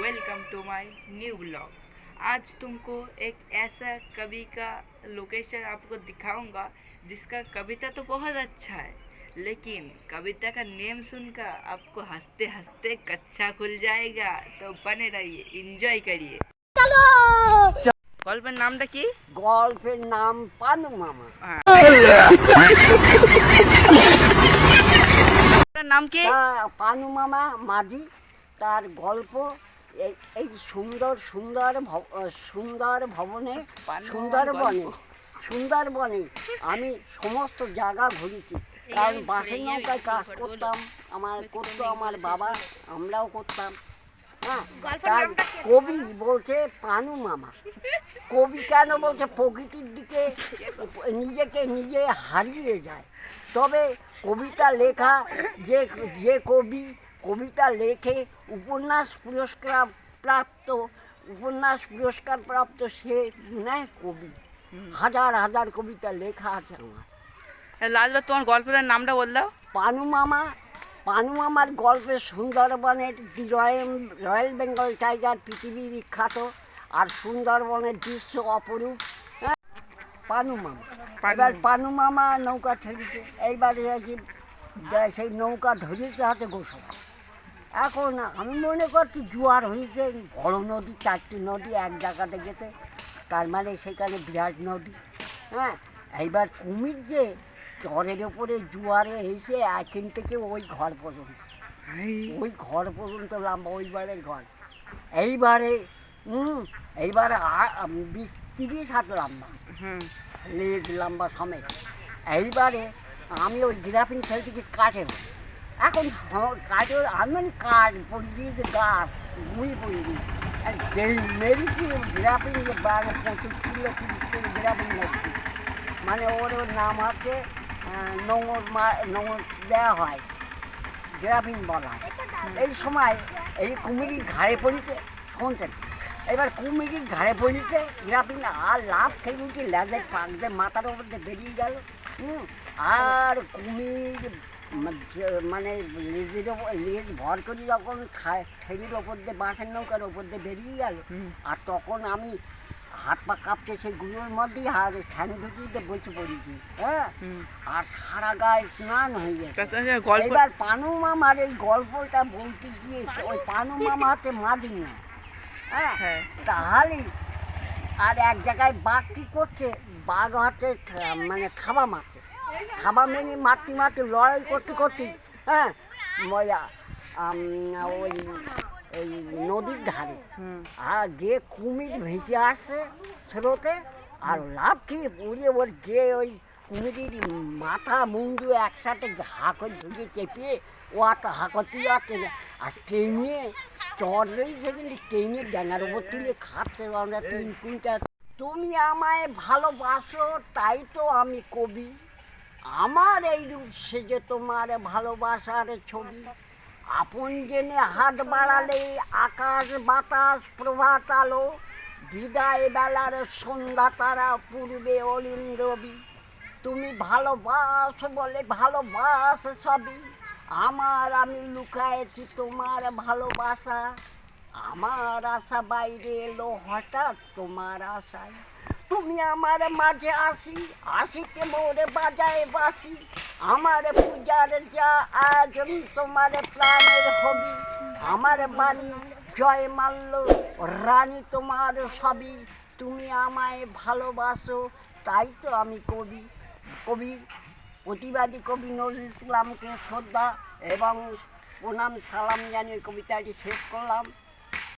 Welcome to my new blog. आज तुमको एक ऐसा कवि का लोकेशन आपको दिखाऊंगा जिसका कविता तो बहुत अच्छा है, लेकिन कविता का नेम सुनकर आपको हंसते हंसते कच्चा खुल जाएगा। तो बने रहिए, एंजॉय करिए। গল্পের নামটা কি? গল্পের নাম পানু মামা। নাম কি? পানু মামা মাঝি। তার গল্প এই সুন্দর সুন্দর সুন্দর ভবনে সুন্দরবনে আমি সমস্ত জায়গা ঘুরেছি, কারণ বাসের নৌকায় কাজ করতাম, আমার বাবা, আমরাও করতাম। হ্যাঁ, তাই কবি বলছে পানু মামা। কবি কেন বলছে? প্রকৃতির দিকে নিজেকে নিজে হারিয়ে যায়। তবে কবিতা লেখা যে কবি কবিতা লেখে উপন্যাস পুরস্কার প্রাপ্ত সে নয় কবি। হাজার হাজার কবিতা লেখা আছে আমার। লাস্টবার তোমার গল্পের নামটা বল দাও। পানু মামা। পানু মামার গল্পে সুন্দরবনের রয়্যাল বেঙ্গল টাইগার পৃথিবী বিখ্যাত, আর সুন্দরবনের দৃশ্য অপরূপ। পানু মামা। এবার পানু মামা নৌকা ছেড়েছে, এইবারে সেই নৌকা ধরেছে হাতে গোসল। এখন আমি মনে করছি জোয়ার হয়েছে, বড় নদী, 4টি নদী এক জায়গাতে গেছে, তার মানে সেখানে বিরাট নদী। হ্যাঁ, এইবার কুমির যে চরের ওপরে জোয়ারে এসে এখান থেকে ওই ঘর পর্যন্ত লম্বা, ওইবারের ঘর। এইবারে 20-30 হাত লম্বা, লেজ লম্বা সমেত। এইবারে আমি ওই গ্রাফিন ফেলতে গেছি কাঠের। এখন কাঠের আমি মানে কাঠ পড়ে দিয়েছে, গাছ গুঁড়ি পড়ে দিয়েছি। যেই মেরেছি গ্রাফিন, 25 কিলো 30 কিলো গ্রাফিন মেরেছি। মানে ওর নাম হচ্ছে নোংর দেওয়া হয়, গ্রাফিন বলা হয়। এই সময় এই কুমিরির ঘাড়ে পড়েছে, শুনছেন? এবার কুমিরির ঘাড়ে পড়েছে গ্রাফিন, আর লাভ খেয়ে উঠে লেজের পাক দিয়ে মাথার ওপর দিয়ে বেরিয়ে গেল। আর কুমির মানে লেজ ভর করে যখন ফেরির ওপর দিয়ে, বাঁশের নৌকার ওপর দিয়ে বেরিয়ে গেল, আর তখন আমি হাত পা কাঁপছে সেই গুঁড়োর মধ্যেই আর ঠ্যাং ঢুকিয়ে বসে পড়েছি। হ্যাঁ, আর সারা গায়ে স্নান হয়ে গেছে। এবার পানু মামার এই গল্পটা বলতে গিয়ে ওই পানু মামা হচ্ছে মাঝি না। হ্যাঁ, তাহলে আর এক জায়গায় বাঘ কী করছে, বাঘ হচ্ছে মানে খাবা মারছে, খাবা মেনে মারতে লড়াই করতে হ্যাঁ ওই এই নদীর ধারে, আর যে কুমির ভেসে আসছে স্রোতে, আর লাভ খেয়ে পড়িয়ে ওর যে ওই কুমিরের মাথা মুন্ডু একসাথে হাঁকর ধুয়ে চেপিয়ে ও একটা হাঁকতি আছে, আর ট্রেনে চর রয়েছে, কিন্তু ট্রেনে ডাঙার উপর তুলে খাচ্ছে আমরা 3 কুইন্টাল। তুমি আমায় ভালোবাসো তাই তো আমি কবি, আমার এই রূপ সেজে তোমার ভালোবাসার ছবি। আপন জেনে হাত বাড়ালে আকাশ বাতাস প্রভাত আলো, বিদায় বেলার সন্ধ্যা তারা পূর্বে অলিন রবি। তুমি ভালোবাসো বলে ভালোবাস সবই, আমি লুকায়েছি তোমার ভালোবাসা। আমার আশা বাইরে এলো হঠাৎ তোমার আশায়, তুমি আমার মাঝে আসিতে মোরে বাজায় বাসি। আমার পূজার যা আয়োজন তোমার প্রাণের হবি, আমার বাণী জয় মাল্য রানী তোমার সবই। তুমি আমায় ভালোবাসো তাই তো আমি কবি। প্রতিবাদী কবি নজরুল ইসলামকে শ্রদ্ধা এবং প্রণাম সালাম জানিয়ে কবিতাটি শেষ করলাম।